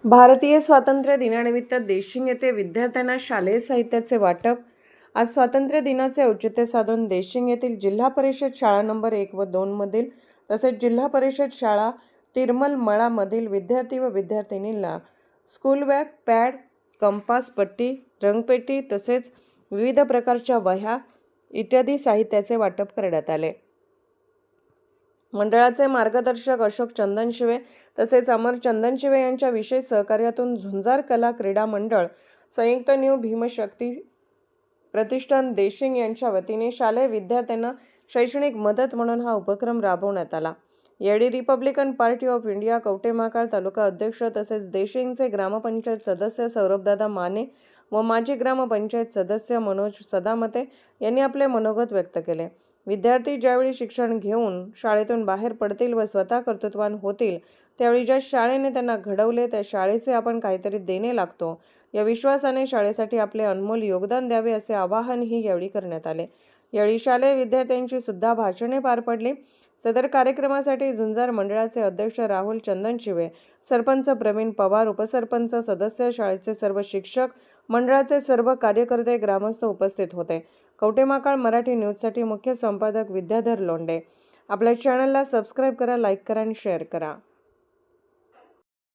भारतीय स्वातंत्र्य दिनानिमित्त देशिंग येथे विद्यार्थ्यांना शालेय साहित्याचे वाटप। आज स्वातंत्र्य दिनाचे औचित्य साधून देशिंग येथील जिल्हा परिषद शाळा नंबर 1 व 2 मधील तसेच जिल्हा परिषद शाळा तिरमल मळा मधील विद्यार्थी व विद्यार्थिनींना स्कूल बॅग, पॅड, कंपास, पट्टी, रंगपेटी तसेच विविध प्रकारच्या वह्या इत्यादी साहित्याचे वाटप करण्यात आले। मंडळाचे मार्गदर्शक अशोक चंदनशिवे तसेच अमर चंदनशिवे यांच्या विशेष सहकार्यातून झुंजार कला क्रीडा मंडळ, संयुक्त न्यू भीमशक्ती प्रतिष्ठान देशिंग यांच्या वतीने शालेय विद्यार्थ्यांना शैक्षणिक मदत म्हणून हा उपक्रम राबवण्यात आला। यावेळी Republican Party of India Kavathemahankal taluka अध्यक्ष तसेच देशिंगचे ग्रामपंचायत सदस्य सौरभदादा माने व माजी ग्रामपंचायत सदस्य मनोज सदामते यांनी आपले मनोगत व्यक्त केले। विद्यार्थी ज्यावेळी शिक्षण घेऊन शाळेतून बाहेर पडतील व स्वतः कर्तृत्वान होतील त्यावेळी ज्या शाळेने त्यांना घडवले त्या शाळेचे आपण काहीतरी देणे लागतो या विश्वासाने शाळेसाठी आपले अनमोल योगदान द्यावे असे आवाहनही यावेळी करण्यात आले। यावेळी शालेय विद्यार्थ्यांची सुद्धा भाषणे पार पडली। सदर कार्यक्रमासाठी झुंजार मंडळाचे अध्यक्ष राहुल चंदनशिवे, सरपंच प्रवीण पवार, उपसरपंच सदस्य, शाळेचे सर्व शिक्षक, मंडळाचे सर्व कार्यकर्ते, ग्रामस्थ उपस्थित होते। कवठेमहांकाळ मराठी न्यूजसाठी मुख्य संपादक विद्याधर लोंढे। आपल्या चॅनलला सबस्क्राईब करा, लाईक करा आणि शेअर करा।